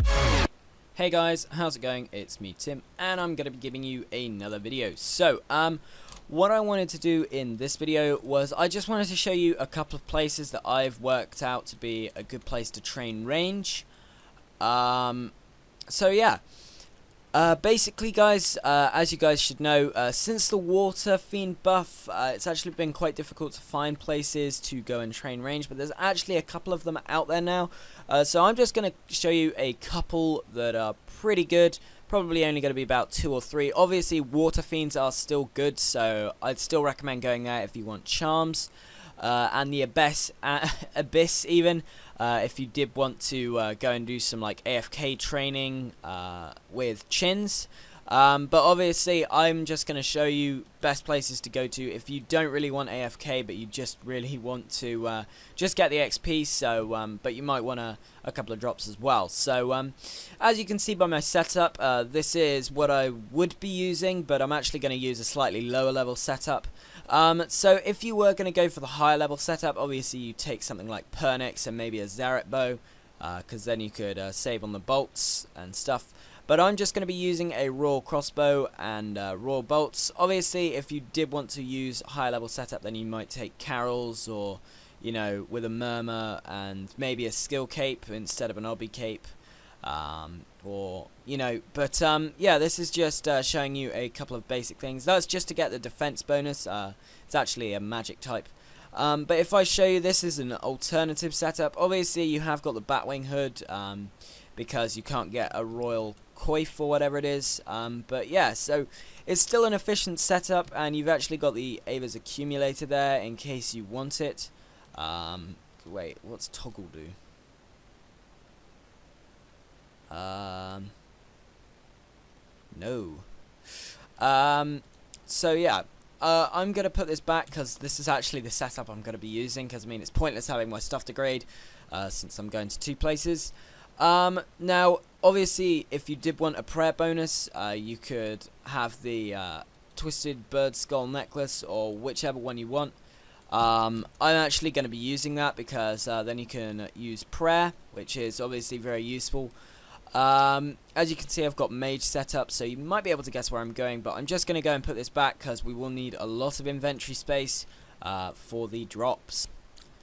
Hey guys, how's it going? It's me, Tim, and I'm going to be giving you another video. So, what I wanted to do in this video was I just wanted to show you a couple of places that I've worked out to be a good place to train range. So yeah. Basically guys, as you guys should know, since the Water Fiend buff, it's actually been quite difficult to find places to go and train range, but there's actually a couple of them out there now. So I'm just going to show you a couple that are pretty good, probably only going to be about 2 or 3. Obviously Water Fiends are still good, so I'd still recommend going there if you want charms. And the Abyss even, if you did want to go and do some like AFK training with chins. But obviously I'm just going to show you best places to go to if you don't really want AFK but you just really want to just get the XP, so but you might want a couple of drops as well. So as you can see by my setup, this is what I would be using, but I'm actually going to use a slightly lower level setup. So if you were going to go for the higher level setup, obviously you take something like Pernix and maybe a Zaret bow, because then you could save on the bolts and stuff. But I'm just going to be using a raw crossbow and raw bolts. Obviously, if you did want to use higher level setup, then you might take Carol's, or, you know, with a Murmur and maybe a skill cape instead of an obby cape. Or, you know, but yeah, this is just showing you a couple of basic things. That's just to get the defense bonus. It's actually a magic type. But if I show you, this is an alternative setup. Obviously, you have got the Batwing hood, because you can't get a royal coif or whatever it is. But yeah, so it's still an efficient setup, and you've actually got the Ava's accumulator there in case you want it. Wait, what's toggle do? No. So yeah, I'm going to put this back because this is actually the setup I'm going to be using, because I mean it's pointless having my stuff degrade since I'm going to 2 places. Now obviously if you did want a prayer bonus, you could have the Twisted Bird Skull necklace, or whichever one you want. I'm actually going to be using that because then you can use prayer, which is obviously very useful. As you can see, I've got mage set up, so you might be able to guess where I'm going, but I'm just going to go and put this back because we will need a lot of inventory space for the drops.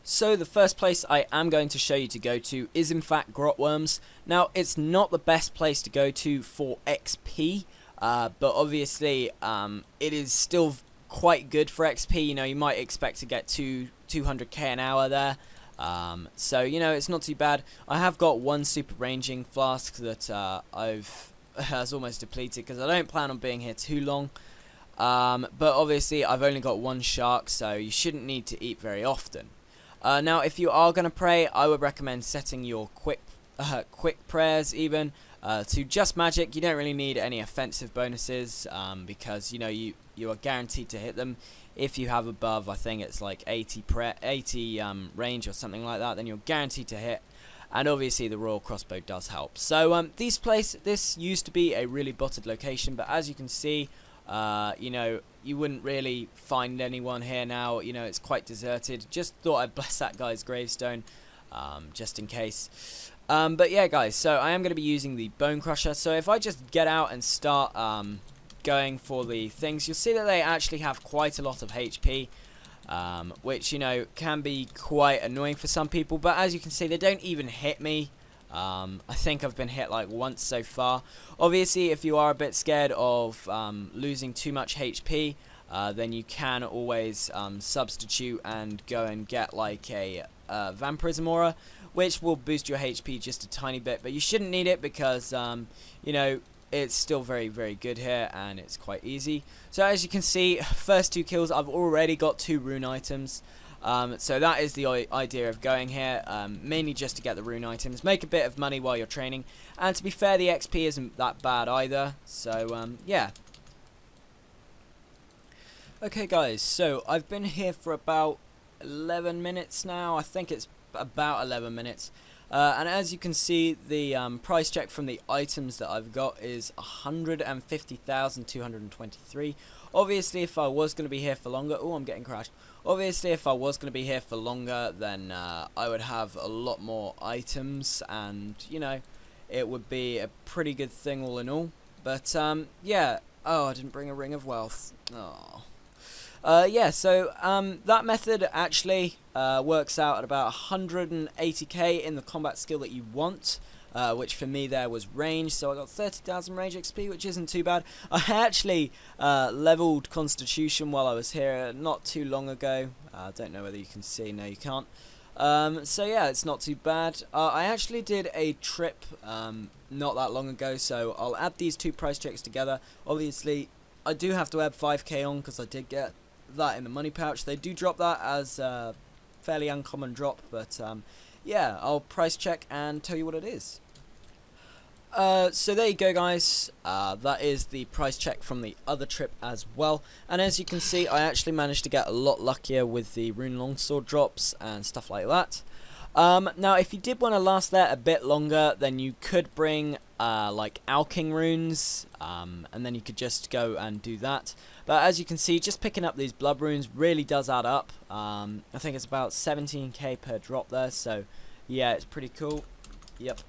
So the first place I am going to show you to go to is in fact Grotworms. Now it's not the best place to go to for XP, but obviously it is still quite good for XP. You know, you might expect to get 200k an hour there. So, you know, it's not too bad. I have got one super ranging flask that has almost depleted because I don't plan on being here too long. But obviously I've only got one shark, so you shouldn't need to eat very often. Now if you are going to pray, I would recommend setting your quick prayers even to just magic. You don't really need any offensive bonuses because, you know, you are guaranteed to hit them. If you have above, I think it's like 80 range or something like that, then you're guaranteed to hit. And obviously the Royal Crossbow does help. So this used to be a really botted location, but as you can see, you know, you wouldn't really find anyone here now. You know, it's quite deserted. Just thought I'd bless that guy's gravestone, just in case. But yeah, guys, so I am going to be using the Bone Crusher. So if I just get out and start going for the things, you'll see that they actually have quite a lot of HP, which, you know, can be quite annoying for some people, but as you can see, they don't even hit me. I think I've been hit like once so far. Obviously, if you are a bit scared of losing too much HP, then you can always substitute and go and get like a Vampirism Aura, which will boost your HP just a tiny bit, but you shouldn't need it because, you know, it's still very, very good here, and it's quite easy. So as you can see, first 2 kills, I've already got 2 rune items. So that is the idea of going here, mainly just to get the rune items, make a bit of money while you're training, and to be fair, the XP isn't that bad either. So yeah. Okay guys, so I've been here for about 11 minutes now. I think it's about 11 minutes. And as you can see, the price check from the items that I've got is 150,223. Obviously, if I was going to be here for longer... Oh, I'm getting crashed. Obviously, if I was going to be here for longer, then I would have a lot more items. And, you know, it would be a pretty good thing all in all. But yeah. Oh, I didn't bring a Ring of Wealth. Oh. Yeah, so that method actually works out at about 180k in the combat skill that you want, which for me there was range, so I got 30,000 range XP, which isn't too bad. I actually leveled Constitution while I was here not too long ago. I don't know whether you can see. No, you can't. So yeah, it's not too bad. I actually did a trip not that long ago, so I'll add these two price checks together. Obviously, I do have to add 5k on because I did get that in the money pouch. They do drop that as a fairly uncommon drop, but yeah, I'll price check and tell you what it is. So there you go, guys. That is the price check from the other trip as well, and as you can see, I actually managed to get a lot luckier with the Rune Longsword drops and stuff like that. Now if you did want to last there a bit longer, then you could bring like Alking runes, and then you could just go and do that. But as you can see, just picking up these blood runes really does add up. I think it's about 17k per drop there, so yeah, it's pretty cool. Yep.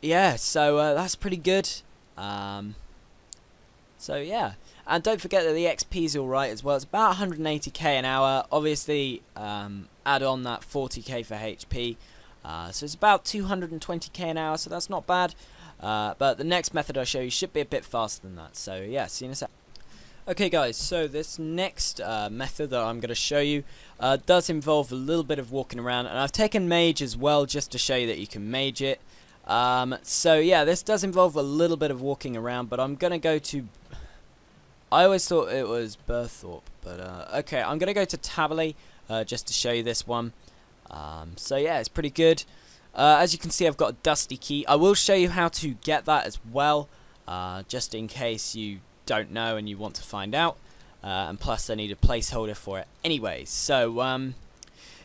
Yeah, so that's pretty good. So yeah, and don't forget that the XP is alright as well. It's about 180k an hour. Obviously, add on that 40k for HP. So it's about 220k an hour, so that's not bad. But the next method I show you should be a bit faster than that. So yeah, see you in a sec. Okay guys, so this next method that I'm going to show you does involve a little bit of walking around, and I've taken Mage as well just to show you that you can Mage it. So yeah, this does involve a little bit of walking around, but I'm going to go to... I always thought it was Burthorpe, but okay, I'm going to go to Taberley just to show you this one. So yeah, it's pretty good. As you can see, I've got a Dusty Key. I will show you how to get that as well, just in case you don't know and you want to find out. And plus I need a placeholder for it anyway. So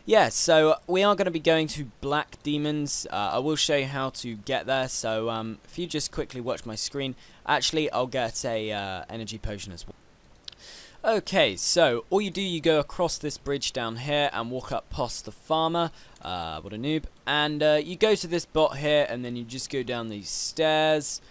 yeah, so we are going to be going to Black Demons. I will show you how to get there, so if you just quickly watch my screen. Actually, I'll get a energy potion as well. Okay, so all you do, you go across this bridge down here and walk up past the farmer. What a noob. And you go to this bot here, and then you just go down these stairs.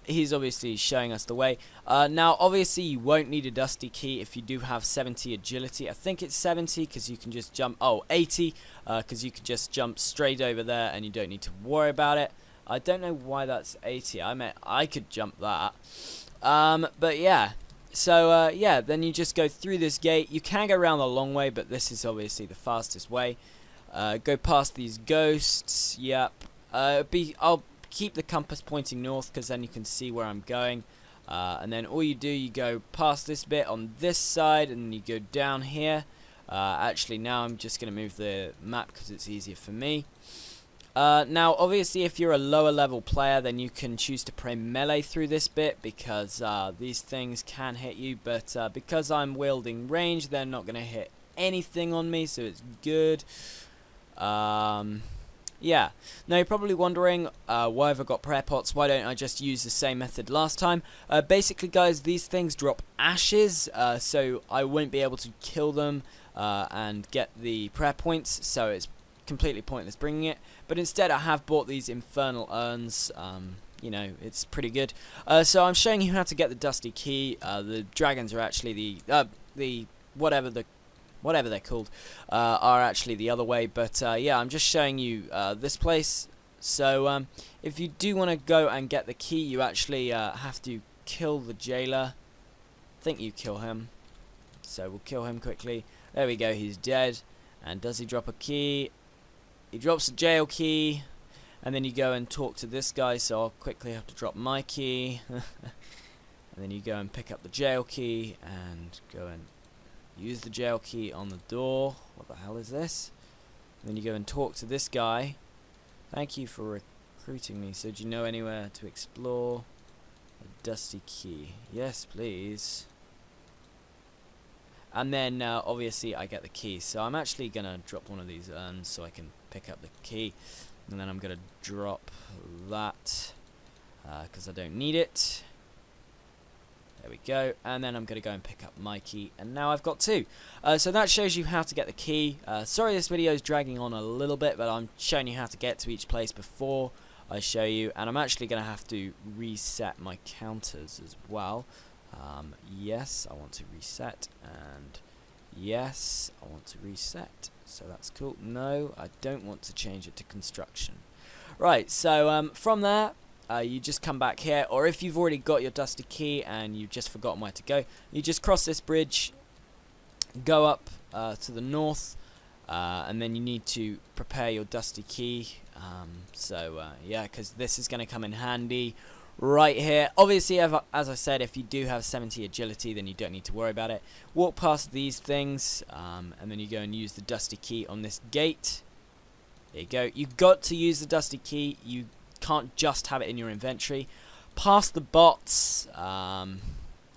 He's obviously showing us the way. Now obviously you won't need a Dusty Key if you do have 70 agility. I think it's 70 because you can just jump, 80 because you can just jump straight over there and you don't need to worry about it. I don't know why that's 80. I meant I could jump that. But yeah, so yeah, then you just go through this gate. You can go around the long way, but this is obviously the fastest way. Go past these ghosts. Yep. I'll keep the compass pointing north because then you can see where I'm going, and then all you do, you go past this bit on this side and you go down here. Actually now I'm just going to move the map because it's easier for me. Now obviously if you're a lower level player, then you can choose to play melee through this bit because these things can hit you, but because I'm wielding range, they're not going to hit anything on me, so it's good. Yeah, now you're probably wondering, why have I got prayer pots? Why don't I just use the same method last time? Basically guys, these things drop ashes, so I won't be able to kill them and get the prayer points, so it's completely pointless bringing it. But instead I have bought these infernal urns. You know, it's pretty good. So I'm showing you how to get the Dusty Key. The dragons are actually whatever they're called, are actually the other way, but yeah, I'm just showing you this place. So if you do want to go and get the key, you actually have to kill the jailer. I think you kill him, so we'll kill him quickly. There we go, he's dead. And does he drop a key? He drops a jail key, and then you go and talk to this guy, so I'll quickly have to drop my key. And then you go and pick up the jail key and go and use the jail key on the door. What the hell is this? And then you go and talk to this guy. Thank you for recruiting me. So do you know anywhere to explore? A Dusty Key. Yes, please. And then obviously I get the key. So I'm actually going to drop one of these urns so I can pick up the key. And then I'm going to drop that because I don't need it. There we go, and then I'm going to go and pick up my key, and now I've got two. So that shows you how to get the key. Sorry this video is dragging on a little bit, but I'm showing you how to get to each place before I show you, and I'm actually going to have to reset my counters as well. Yes, I want to reset, and yes, I want to reset, so that's cool. No, I don't want to change it to construction. Right, so from there, you just come back here, or if you've already got your Dusty Key and you've just forgotten where to go, you just cross this bridge, go up to the north, and then you need to prepare your Dusty Key. Yeah, because this is going to come in handy right here. Obviously, as I said, if you do have 70 agility, then you don't need to worry about it. Walk past these things, and then you go and use the Dusty Key on this gate. There you go. You've got to use the Dusty Key. You can't just have it in your inventory. Past the bots, as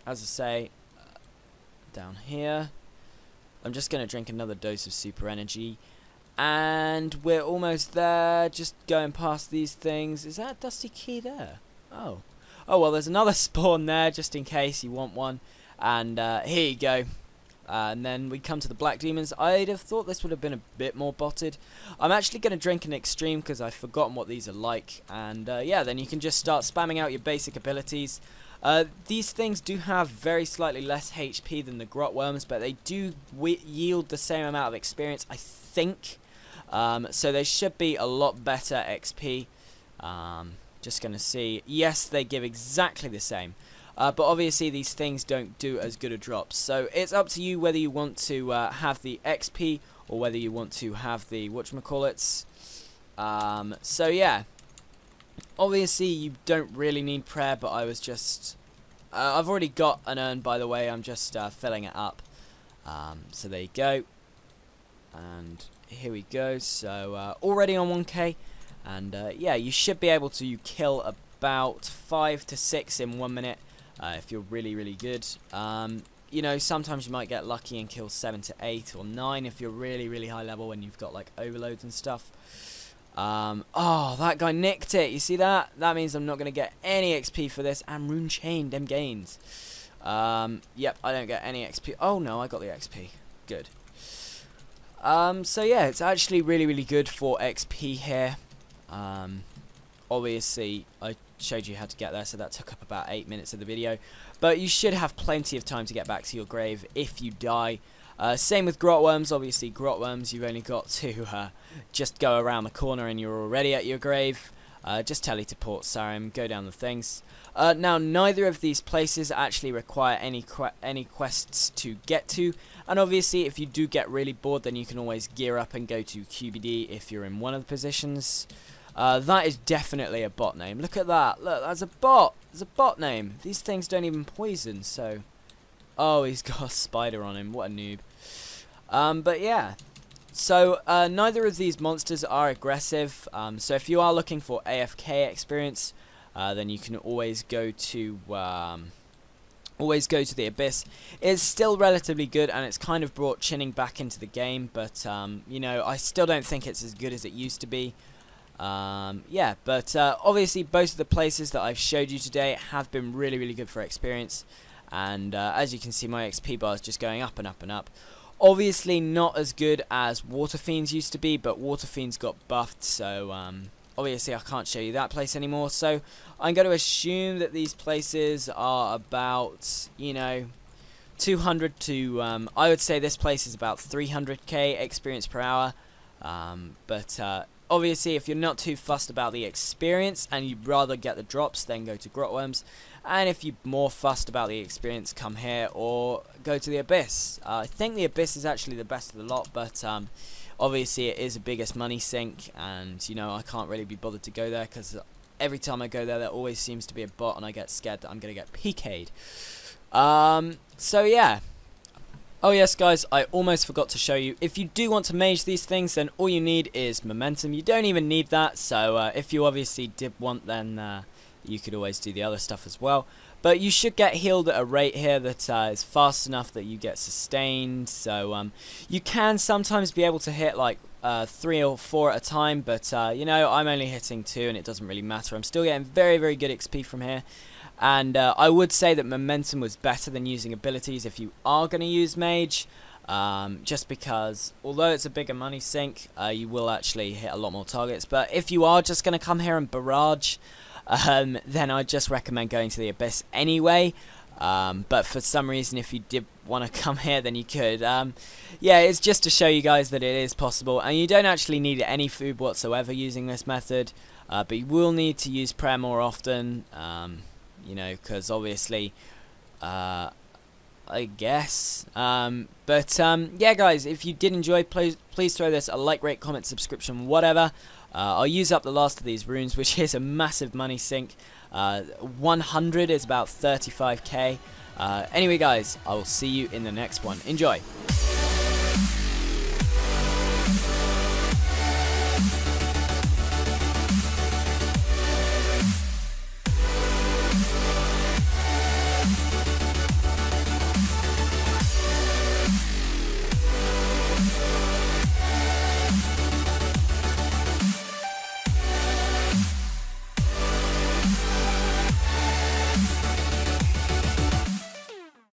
I say, down here. I'm just going to drink another dose of super energy. And we're almost there, just going past these things. Is that a Dusty Key there? Oh. Oh, well, there's another spawn there, just in case you want one. And here you go. And then we come to the Black Demons. I'd have thought this would have been a bit more botted. I'm actually going to drink an Extreme because I've forgotten what these are like. And yeah, then you can just start spamming out your basic abilities. These things do have very slightly less HP than the Grot Worms, but they do yield the same amount of experience, I think. So they should be a lot better XP. Just going to see. Yes, they give exactly the same. But obviously these things don't do as good a drops. So it's up to you whether you want to have the XP or whether you want to have the whatchamacallits. So yeah. Obviously you don't really need prayer, but I was just... I've already got an urn, by the way. I'm just filling it up. So there you go. And here we go. So already on 1k. And yeah, you should be able to kill about 5 to 6 in 1 minute. If you're really, really good. You know, sometimes you might get lucky and kill 7 to 8 or 9 if you're really, really high level and you've got like overloads and stuff. Oh, that guy nicked it. You see that? That means I'm not going to get any XP for this. And Rune Chain, them gains. Yep, I don't get any XP. Oh no, I got the XP. Good. So yeah, it's actually really, really good for XP here. Obviously, I showed you how to get there, so that took up about 8 minutes of the video. But you should have plenty of time to get back to your grave if you die. Same with Grot Worms. Obviously, Grot Worms, you've only got to just go around the corner and you're already at your grave. Just teleport Sarim, go down the things. Now, neither of these places actually require any quests to get to. And obviously, if you do get really bored, then you can always gear up and go to QBD if you're in one of the positions. That is definitely a bot name. Look at that. Look, that's a bot. There's a bot name. These things don't even poison, so... Oh, he's got a spider on him. What a noob. But yeah. So, neither of these monsters are aggressive. So if you are looking for AFK experience, then you can always go to... the Abyss. It's still relatively good, and it's kind of brought chinning back into the game, but, you know, I still don't think it's as good as it used to be. Yeah, but obviously both of the places that I've showed you today have been really, really good for experience. And as you can see, my XP bar is just going up and up and up. Obviously not as good as Water Fiends used to be, but Water Fiends got buffed, so obviously I can't show you that place anymore. So I'm going to assume that these places are about, you know, 200 to, I would say this place is about 300k experience per hour. But obviously, if you're not too fussed about the experience and you'd rather get the drops, then go to Grot Worms. And if you're more fussed about the experience, come here or go to the Abyss. I think the Abyss is actually the best of the lot, but obviously it is the biggest money sink, and you know I can't really be bothered to go there because every time I go there, there always seems to be a bot, and I get scared that I'm going to get PK'd. So yeah. Oh yes guys, I almost forgot to show you, if you do want to mage these things, then all you need is momentum. You don't even need that, so if you obviously did want, then you could always do the other stuff as well. But you should get healed at a rate here that is fast enough that you get sustained, so you can sometimes be able to hit like 3 or 4 at a time, but you know, I'm only hitting 2 and it doesn't really matter. I'm still getting very, very good XP from here. And I would say that momentum was better than using abilities if you are going to use mage. just because although it's a bigger money sink, you will actually hit a lot more targets. But if you are just going to come here and barrage, then I'd just recommend going to the Abyss anyway. But for some reason, if you did want to come here, then you could. Yeah, it's just to show you guys that it is possible, and you don't actually need any food whatsoever using this method. But you will need to use prayer more often, you know, because obviously, I guess. Yeah, guys, if you did enjoy, please throw this a like, rate, comment, subscription, whatever. I'll use up the last of these runes, which is a massive money sink. 100 is about 35k. Anyway, guys, I will see you in the next one. Enjoy.